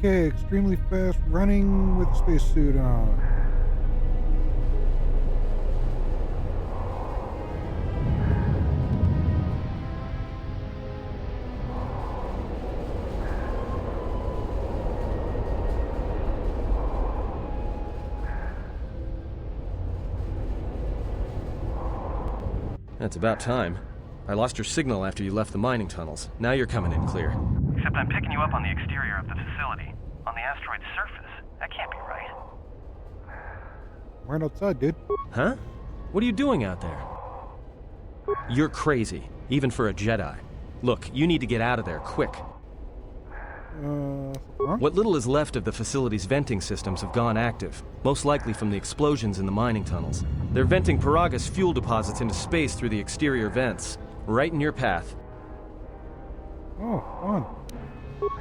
Okay, extremely fast running with a spacesuit on. That's about time. I lost your signal after you left the mining tunnels. Now you're coming in clear. Except I'm picking you up on the exterior of the facility. On the asteroid's surface. That can't be right. Right outside, dude. Huh? What are you doing out there? You're crazy, even for a Jedi. Look, you need to get out of there, quick. Wrong? What little is left of the facility's venting systems have gone active, most likely from the explosions in the mining tunnels. They're venting Paraga's fuel deposits into space through the exterior vents, right in your path. Oh, fun.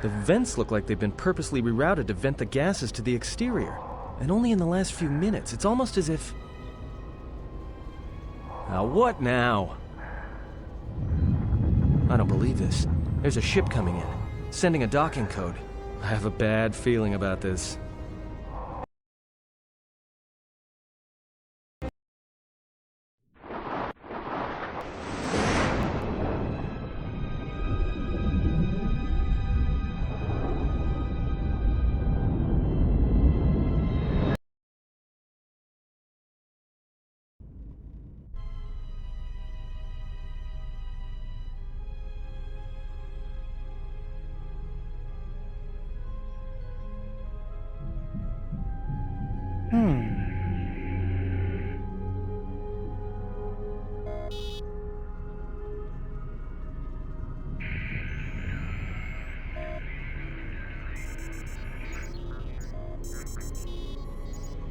The vents look like they've been purposely rerouted to vent the gases to the exterior. And only in the last few minutes. It's almost as if... Now what now? I don't believe this. There's a ship coming in, sending a docking code. I have a bad feeling about this.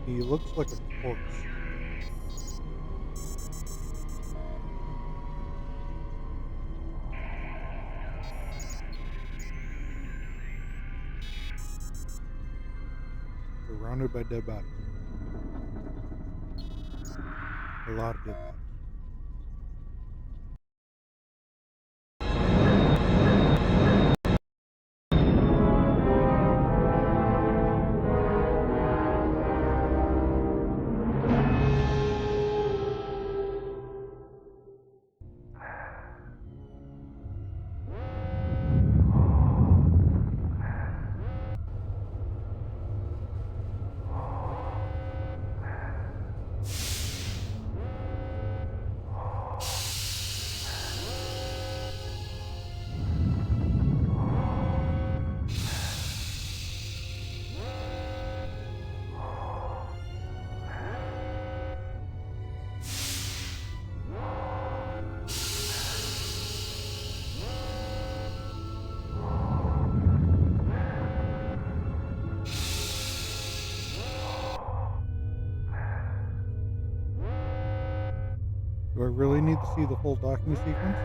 He looks like a corpse. Surrounded by dead bodies. A lot of dead bodies. Do I really need to see the full docking sequence?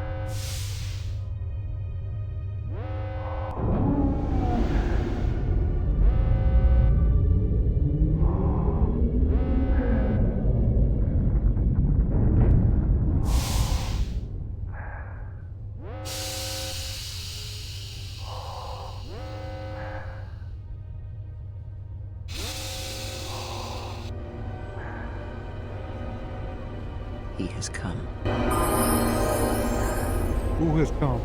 He has come. Who has come?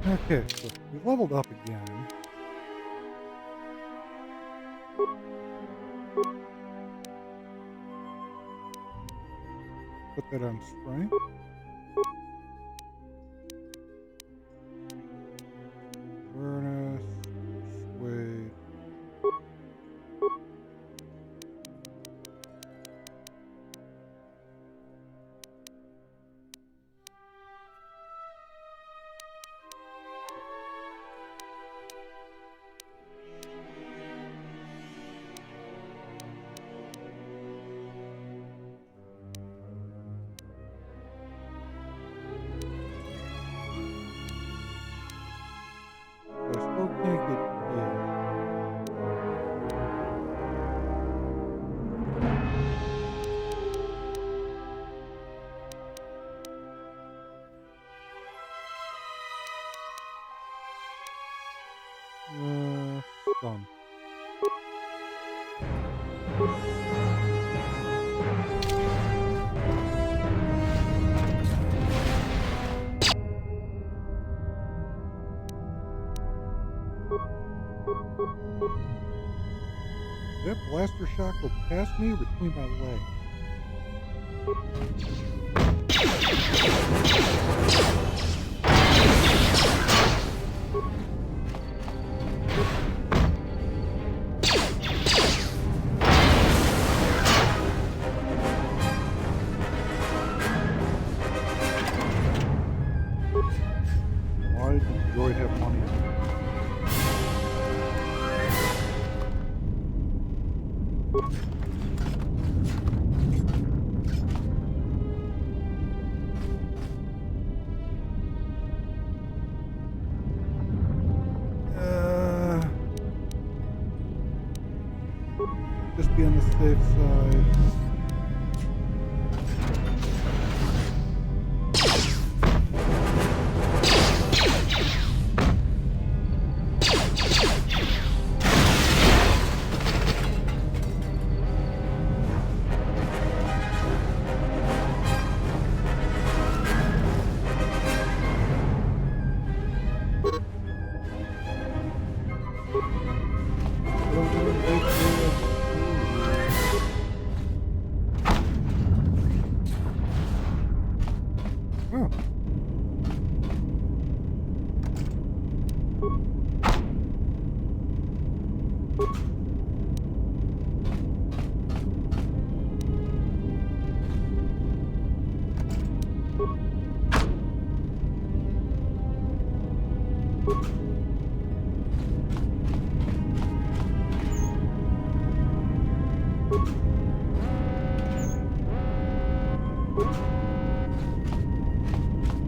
Okay, so we leveled up again. Put that on strength. Awareness. Wait. Done. That blaster shot go past me or between my legs? Why did the droid have money? Just be on the safe side. Huh.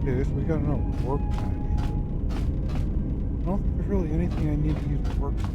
Okay, so we got another workbench. I don't think there's really anything I need to use the workbench.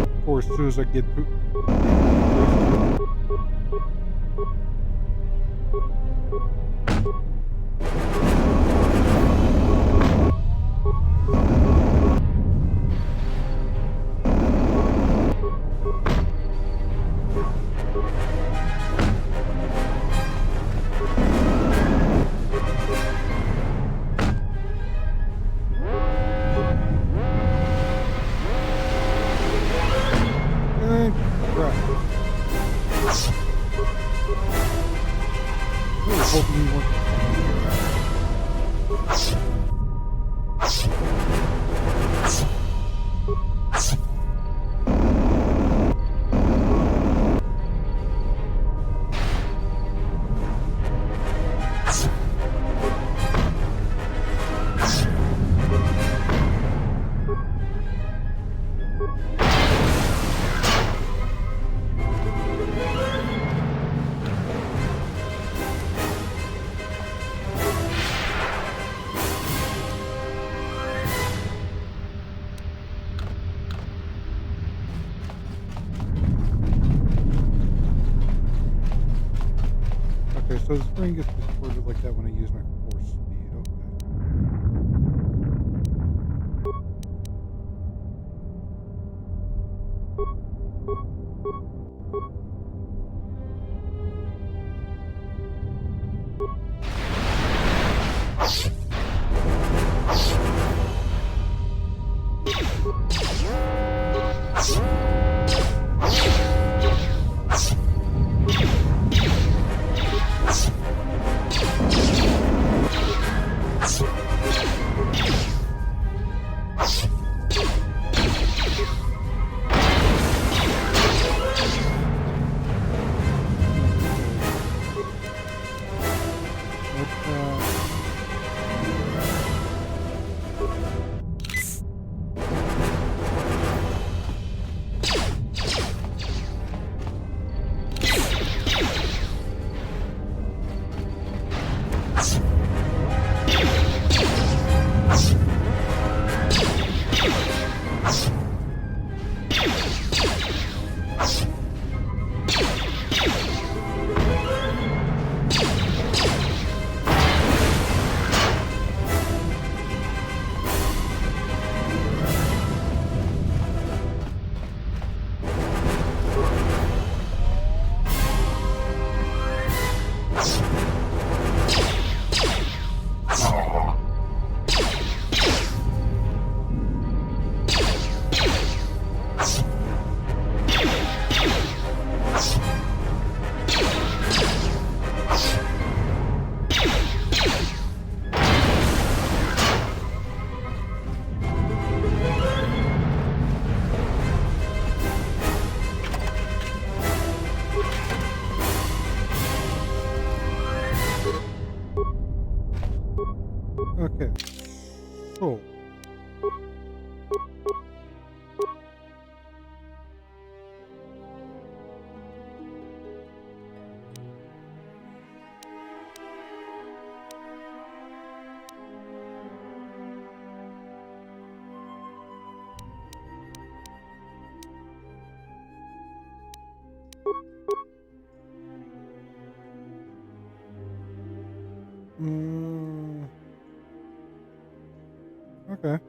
Of course, as soon as I get poop. So the spring gets distorted like that when I use my force speed. Okay. Cool. Okay.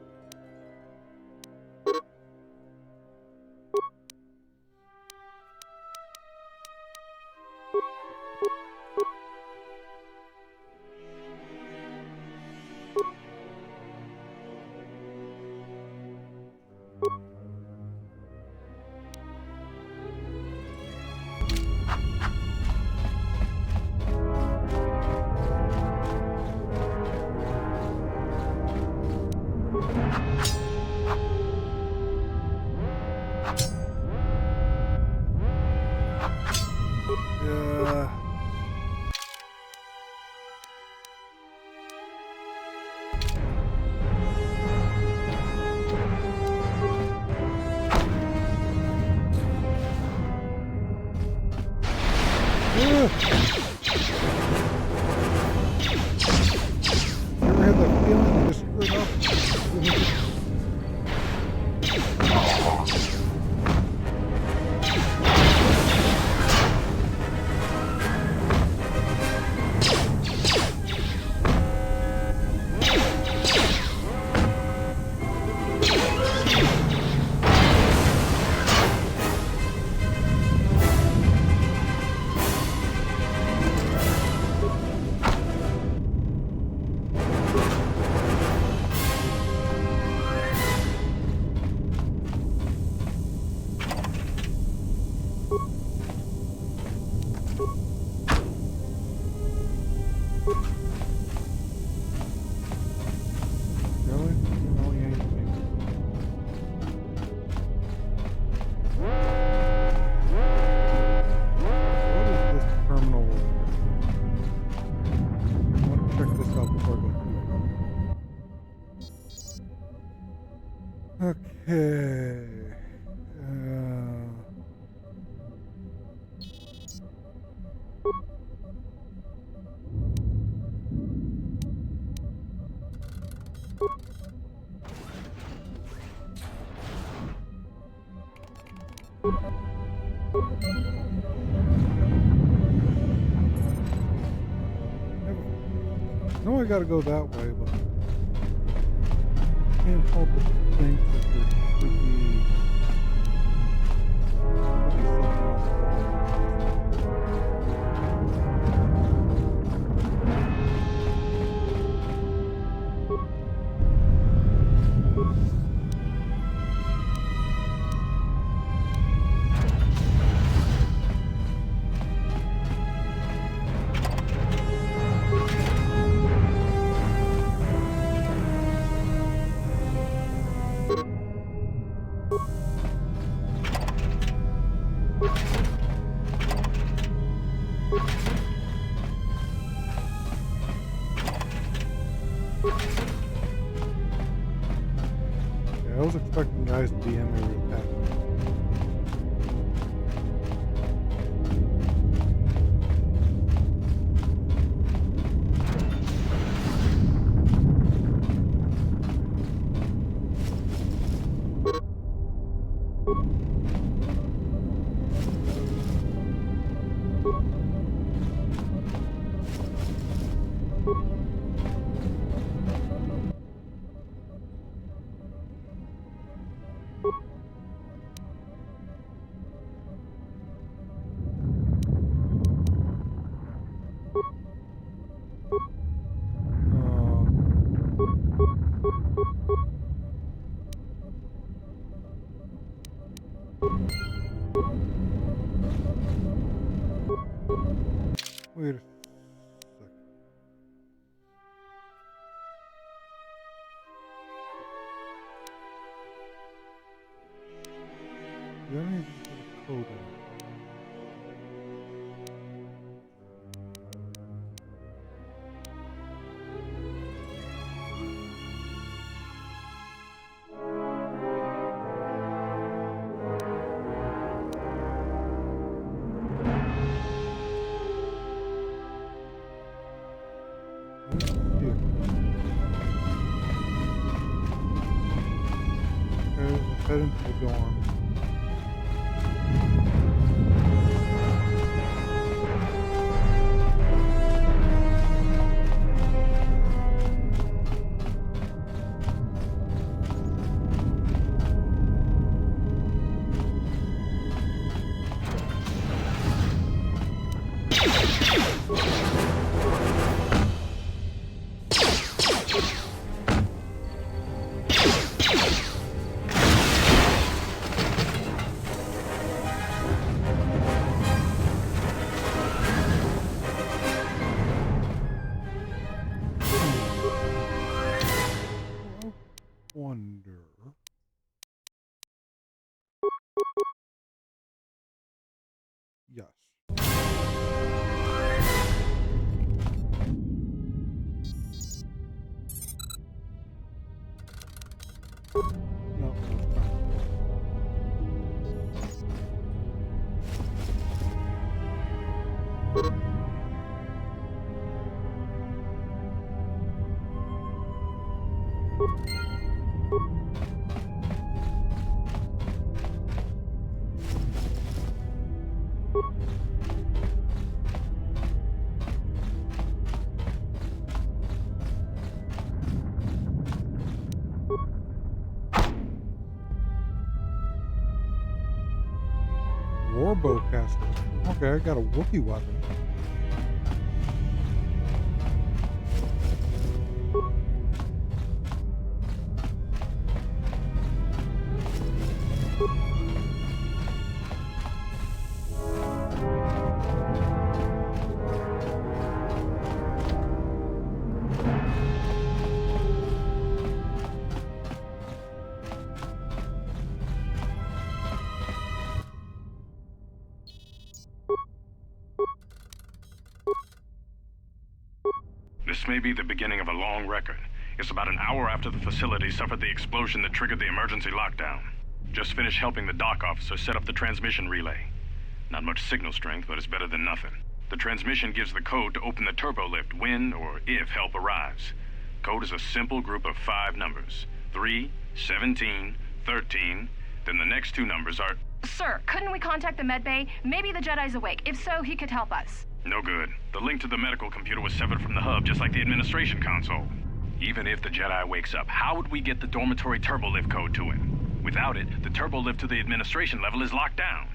You ever had that feeling you just screwed up? Okay. I know I gotta go that way, but I can't help but think that there should be something else going I was expecting guys to be in there attacking me. Wait a second. Do I need to put a code in? Let's see it. Okay, let's head into the dorm. Wonder. Yes. No, that's not. Warbowcaster. Okay, I got a Wookiee weapon. This may be the beginning of a long record. It's about an hour after the facility suffered the explosion that triggered the emergency lockdown. Just finished helping the dock officer set up the transmission relay. Not much signal strength, but it's better than nothing. The transmission gives the code to open the turbo lift when or if help arrives. Code is a simple group of 5 numbers. 3, 17, 13, then the next 2 numbers are... Sir, couldn't we contact the medbay? Maybe the Jedi's awake. If so, he could help us. No good. The link to the medical computer was severed from the hub, just like the administration console. Even if the Jedi wakes up, how would we get the dormitory turbo lift code to him? Without it, the turbo lift to the administration level is locked down.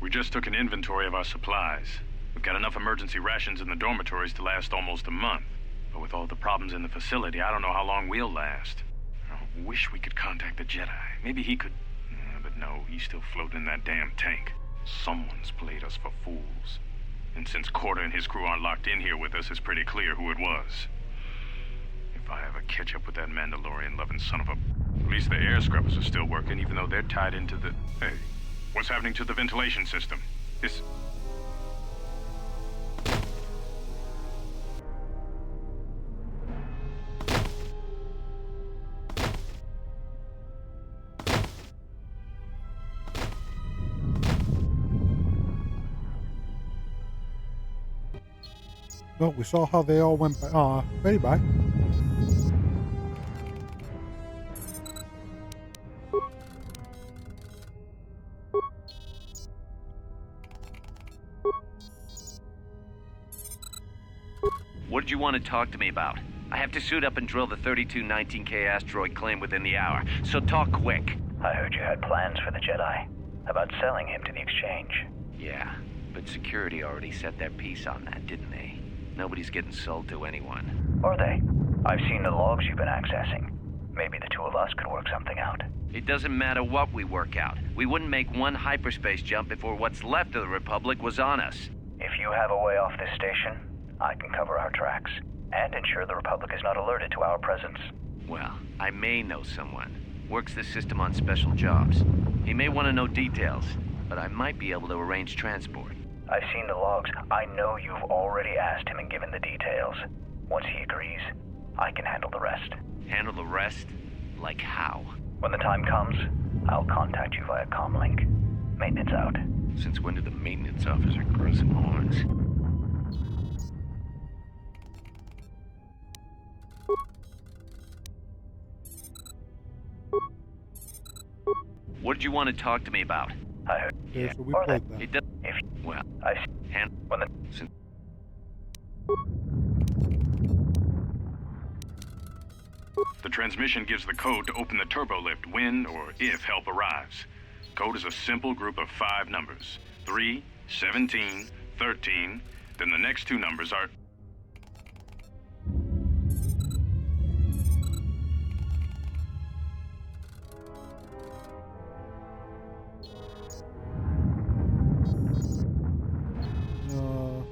We just took an inventory of our supplies. We've got enough emergency rations in the dormitories to last almost a month. But with all the problems in the facility, I don't know how long we'll last. I wish we could contact the Jedi. Maybe he could... But no, he's still floating in that damn tank. Someone's played us for fools. And since Corda and his crew aren't locked in here with us, it's pretty clear who it was. If I ever catch up with that Mandalorian-loving son of a... At least the air scrubbers are still working, even though they're tied into the... Hey, what's happening to the ventilation system? This... Well, we saw how they all went by. Ready, bye. What did you want to talk to me about? I have to suit up and drill the 3219K asteroid claim within the hour, so talk quick. I heard you had plans for the Jedi. About selling him to the exchange. Yeah, but security already set their piece on that, didn't they? Nobody's getting sold to anyone. Or they? I've seen the logs you've been accessing. Maybe the 2 of us could work something out. It doesn't matter what we work out. We wouldn't make one hyperspace jump before what's left of the Republic was on us. If you have a way off this station, I can cover our tracks and ensure the Republic is not alerted to our presence. Well, I may know someone. Works this system on special jobs. He may want to know details, but I might be able to arrange transport. I've seen the logs. I know you've already asked him and given the details. Once he agrees, I can handle the rest. Handle the rest? Like how? When the time comes, I'll contact you via comlink. Maintenance out. Since when did the maintenance officer grow some horns? What did you want to talk to me about? I heard. Okay, so we Or played that. that. It does. If Well, I've when the since The transmission gives the code to open the turbo lift when or if help arrives. Code is a simple group of 5 numbers. 3, 17, 13, then the next 2 numbers are...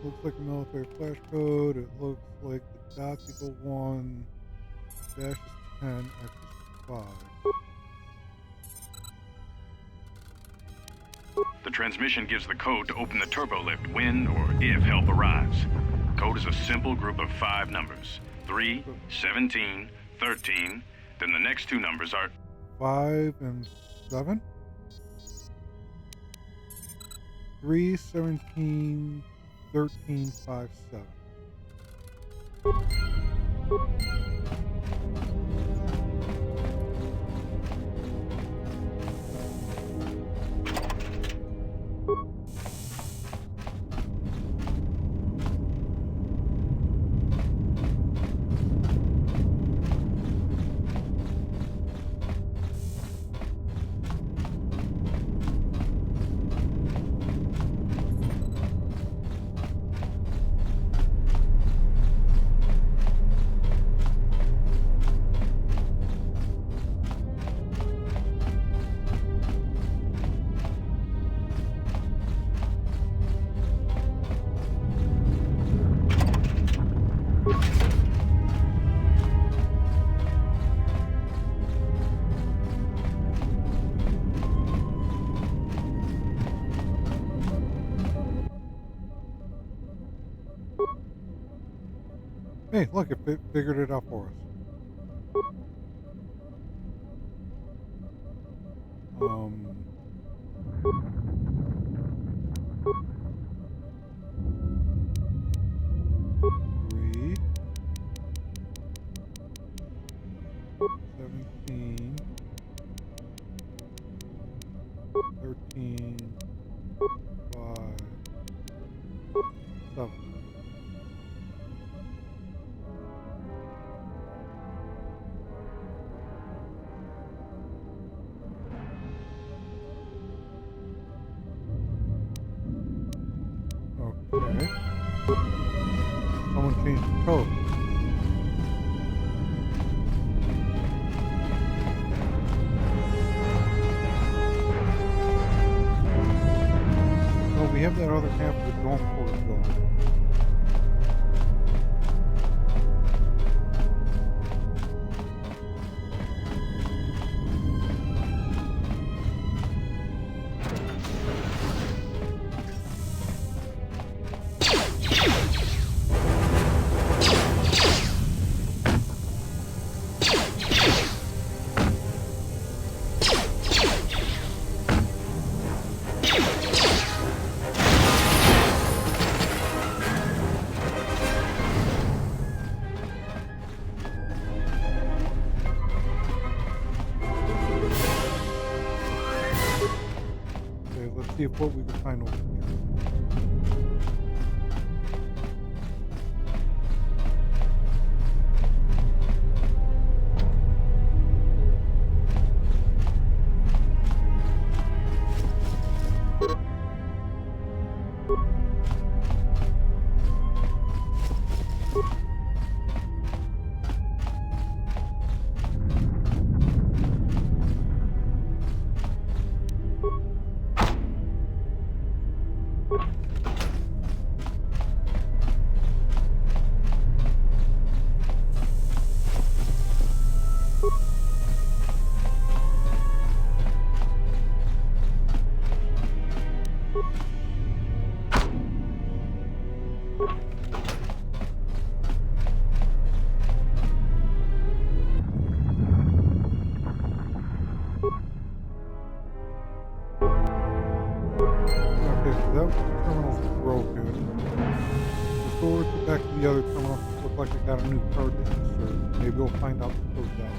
Looks like a military flash code. It looks like the dots equal 1, dash is 10, X is 5. The transmission gives the code to open the turbo lift when or if help arrives. Code is a simple group of 5 numbers. 3, 17, 13, then the next 2 numbers are... 5 and 7. 3, 17, 13, 5, 7. Hey, look, it figured it out for us. Three, 17, 13, 5, 7. Okay. Someone changed the code. No, we have that other half of the dorm quarters going. See if what we can find over here. Okay, so that terminal's broken. Let's go over back to the other terminal. Looks like I got a new code to insert. Maybe we'll find out the code that way.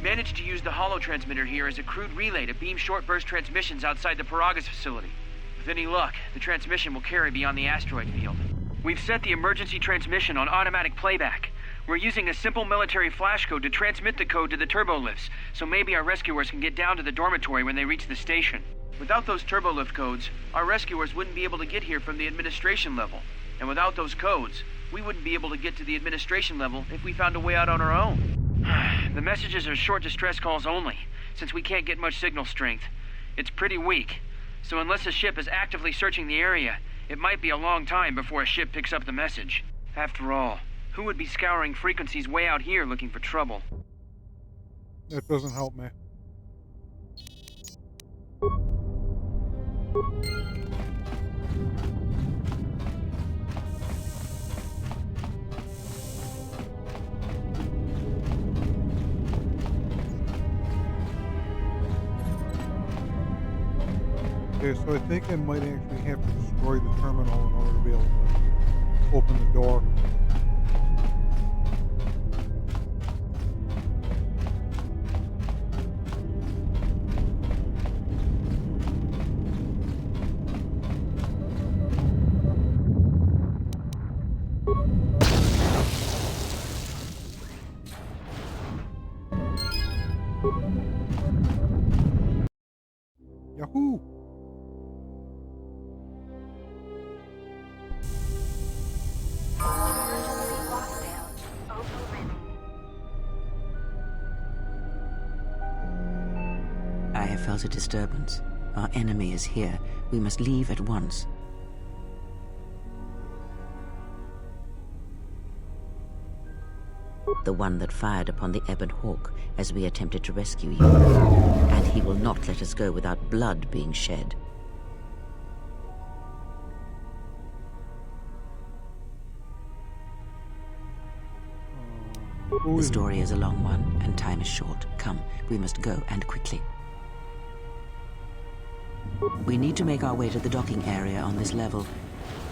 Managed to use the holo transmitter here as a crude relay to beam short-burst transmissions outside the Paragas facility. With any luck, the transmission will carry beyond the asteroid field. We've set the emergency transmission on automatic playback. We're using a simple military flash code to transmit the code to the turbolifts, so maybe our rescuers can get down to the dormitory when they reach the station. Without those turbolift codes, our rescuers wouldn't be able to get here from the administration level. And without those codes, we wouldn't be able to get to the administration level if we found a way out on our own. The messages are short distress calls only, since we can't get much signal strength. It's pretty weak, so unless a ship is actively searching the area, it might be a long time before a ship picks up the message. After all, who would be scouring frequencies way out here looking for trouble? That doesn't help me. Okay, so I think I might actually have to destroy the terminal in order to be able to open the door. Yahoo! I have felt a disturbance. Our enemy is here. We must leave at once. the one that fired upon the Ebon Hawk as we attempted to rescue you. And he will not let us go without blood being shed. The story is a long one, and time is short. Come, we must go, and quickly. We need to make our way to the docking area on this level.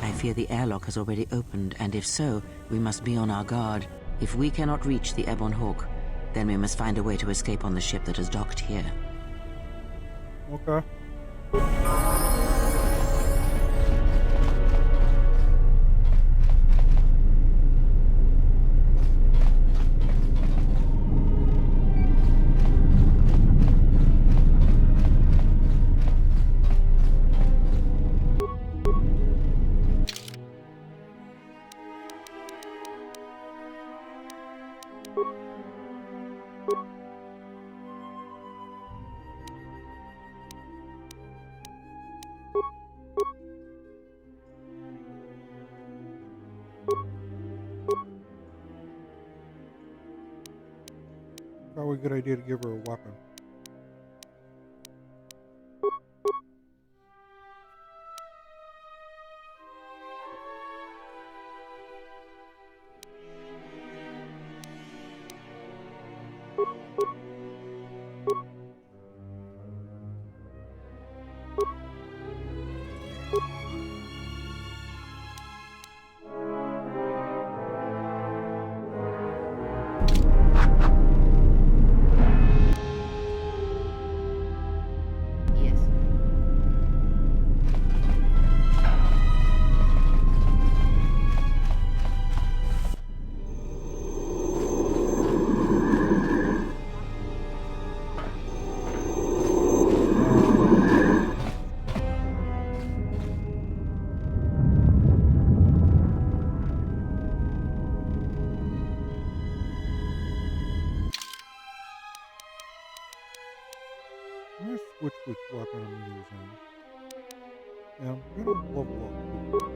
I fear the airlock has already opened, and if so, we must be on our guard. If we cannot reach the Ebon Hawk, then we must find a way to escape on the ship that has docked here. Okay. Probably a good idea to give her a weapon. I'm gonna switch which weapon I'm using. Yeah, I'm gonna level up too.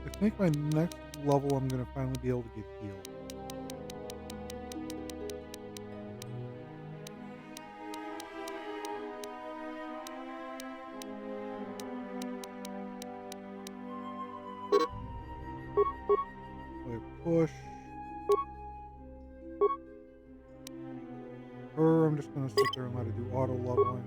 I think my next level I'm gonna finally be able to get healed. Push. Or I'm just gonna sit there and let it do auto leveling.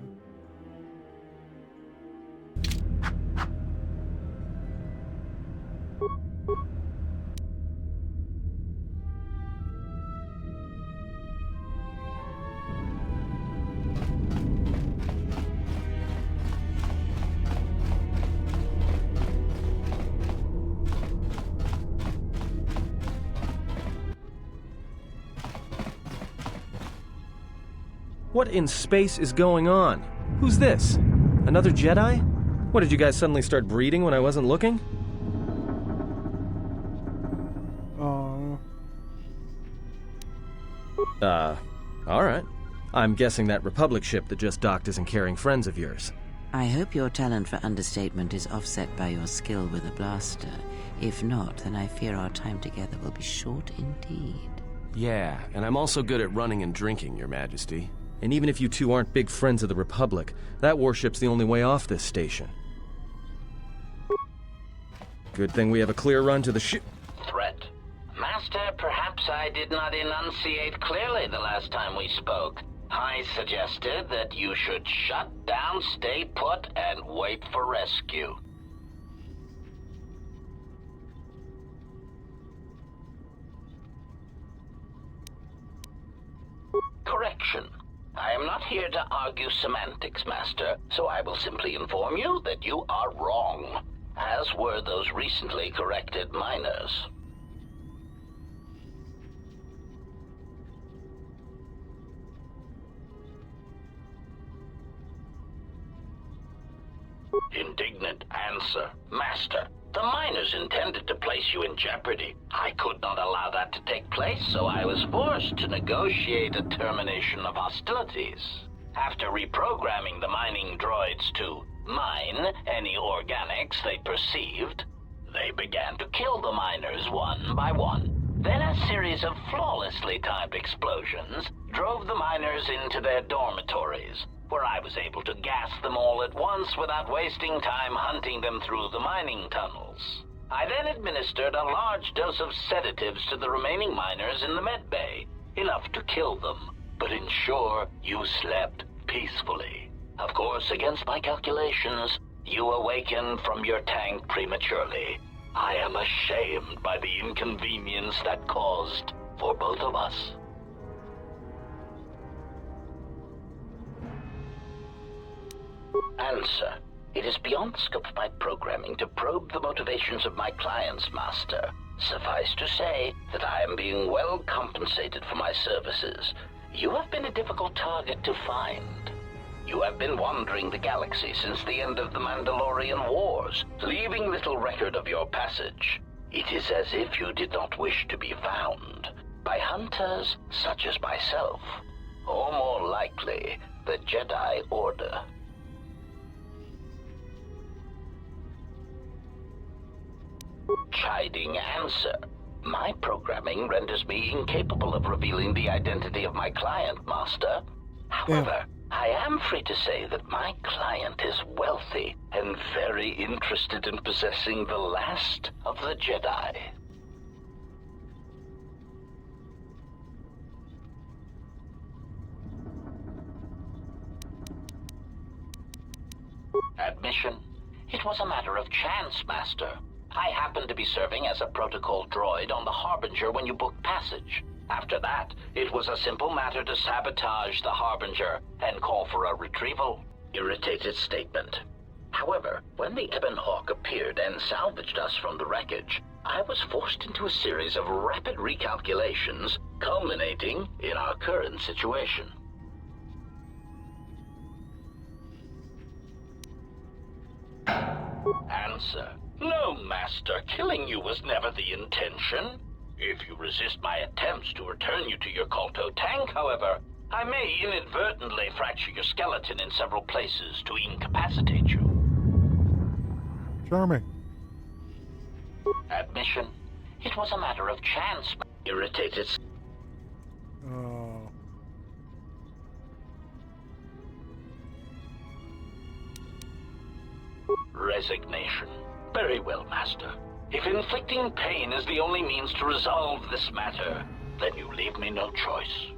What in space is going on? Who's this? Another Jedi? What, did you guys suddenly start breeding when I wasn't looking? Alright. I'm guessing that Republic ship that just docked isn't carrying friends of yours. I hope your talent for understatement is offset by your skill with a blaster. If not, then I fear our time together will be short indeed. Yeah, and I'm also good at running and drinking, Your Majesty. And even if you two aren't big friends of the Republic, that warship's the only way off this station. Good thing we have a clear run to the ship. Threat. Master, perhaps I did not enunciate clearly the last time we spoke. I suggested that you should shut down, stay put, and wait for rescue. Correction. I am not here to argue semantics, Master, so I will simply inform you that you are wrong. as were those recently corrected miners. Indignant answer. Master, the miners intended to place you in jeopardy. I could not allow that to take place, so I was forced to negotiate a termination of hostilities. After reprogramming the mining droids to mine any organics they perceived, they began to kill the miners one by one. Then a series of flawlessly timed explosions drove the miners into their dormitories, where I was able to gas them all at once without wasting time hunting them through the mining tunnels. I then administered a large dose of sedatives to the remaining miners in the med bay, enough to kill them, but ensure you slept peacefully. Of course, against my calculations, you awakened from your tank prematurely. I am ashamed by the inconvenience that caused for both of us. Answer. It is beyond the scope of my programming to probe the motivations of my clients, Master. Suffice to say that I am being well compensated for my services. You have been a difficult target to find. You have been wandering the galaxy since the end of the Mandalorian Wars, leaving little record of your passage. It is as if you did not wish to be found by hunters such as myself, or more likely, the Jedi Order. Chiding answer. My programming renders me incapable of revealing the identity of my client, Master. However, I am free to say that my client is wealthy and very interested in possessing the last of the Jedi. Admission. It was a matter of chance, Master. I happened to be serving as a protocol droid on the Harbinger when you booked passage. After that, it was a simple matter to sabotage the Harbinger and call for a retrieval. Irritated statement. However, when the Ebon Hawk appeared and salvaged us from the wreckage, I was forced into a series of rapid recalculations, culminating in our current situation. Answer. No, Master. Killing you was never the intention. If you resist my attempts to return you to your Colto tank, however, I may inadvertently fracture your skeleton in several places to incapacitate you. Charming. Admission. It was a matter of chance. Irritated. Resignation. Very well, Master. If inflicting pain is the only means to resolve this matter, then you leave me no choice.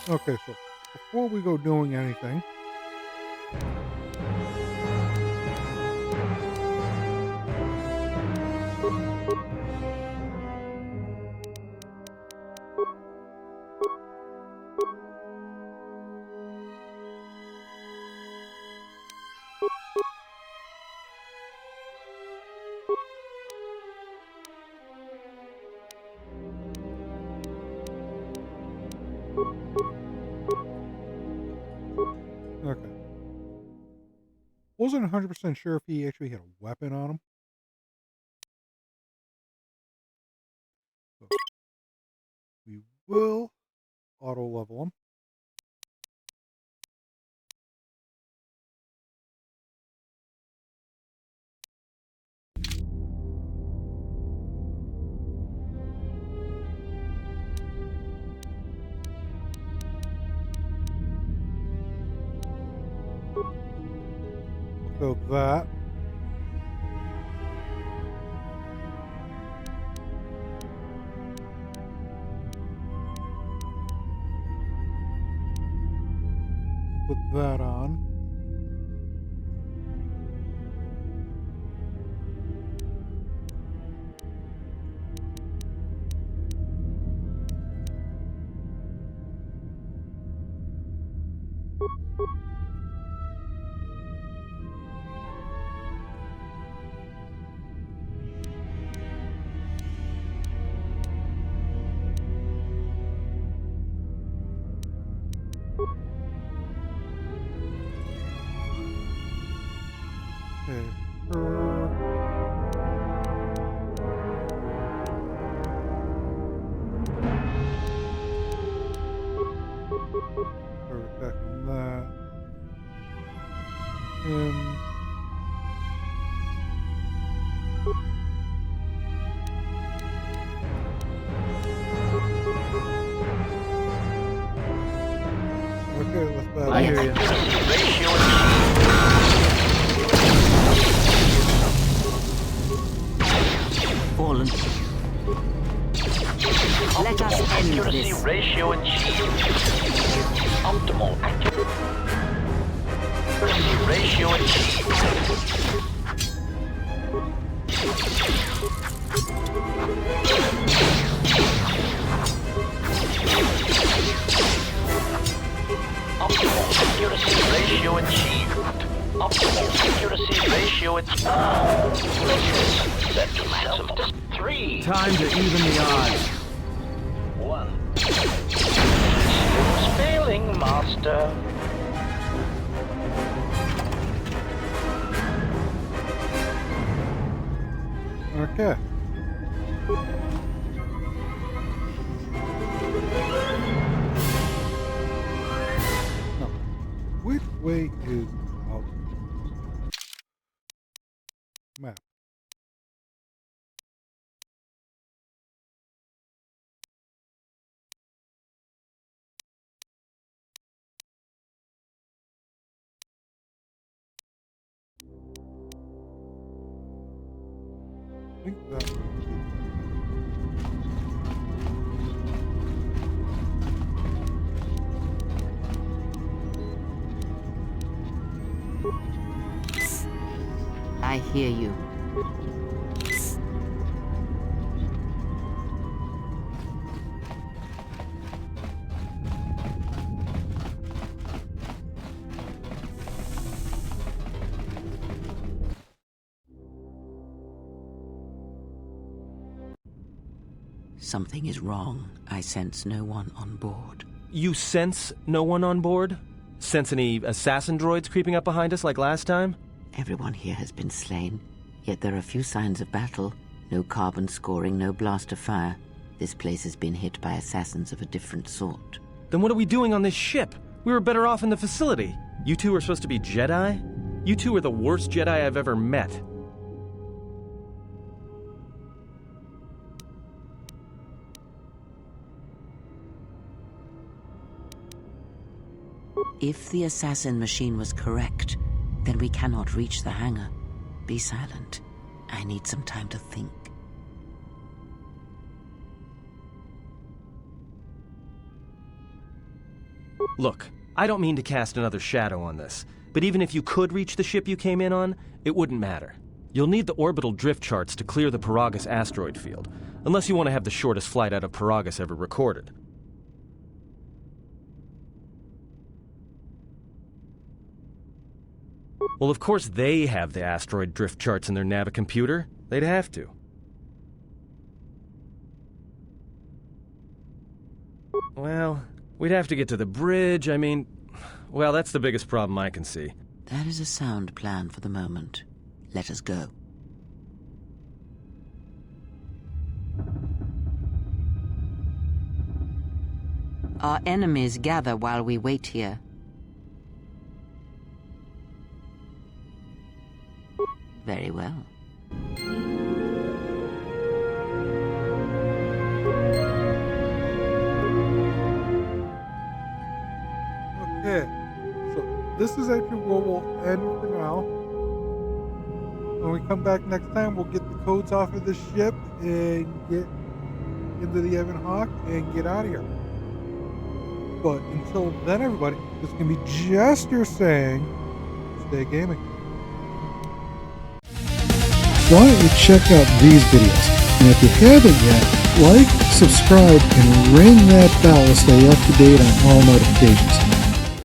Okay, so before we go doing anything, okay. Wasn't 100% sure if he actually had a weapon on him. So we will auto level him. So that. Put that on. her. Start attacking that. Him. Okay, let's battle. I hear you. Fallen. Let us end Accuracy this. ratio achieved. Optimal accuracy ratio achieved. Optimal accuracy ratio achieved. Optimal accuracy ratio achieved. Set to maximum. 3. Time to even the odds. 1. Systems failing, Master. Okay. Now, which way is out? Map. I think that would I hear you. Something is wrong. I sense no one on board. You sense no one on board? Sense any assassin droids creeping up behind us like last time? Everyone here has been slain, yet there are few signs of battle. No carbon scoring, no blast of fire. This place has been hit by assassins of a different sort. Then what are we doing on this ship? We were better off in the facility. You two are supposed to be Jedi? You two are the worst Jedi I've ever met. If the assassin machine was correct, then we cannot reach the hangar. Be silent. I need some time to think. Look, I don't mean to cast another shadow on this, but even if you could reach the ship you came in on, it wouldn't matter. You'll need the orbital drift charts to clear the Paragus asteroid field, unless you want to have the shortest flight out of Paragus ever recorded. Well, of course they have the asteroid drift charts in their Navicomputer. They'd have to. Well, we'd have to get to the bridge. I mean, well, that's the biggest problem I can see. That is a sound plan for the moment. Let us go. Our enemies gather while we wait here. Very well. Okay, so this is actually where we'll end for now. When we come back next time, we'll get the codes off of the ship and get into the Evan Hawk and get out of here. But until then, everybody, this can be Jester saying, stay gaming. Why don't you check out these videos? And if you haven't yet, like, subscribe, and ring that bell to stay up to date on all notifications.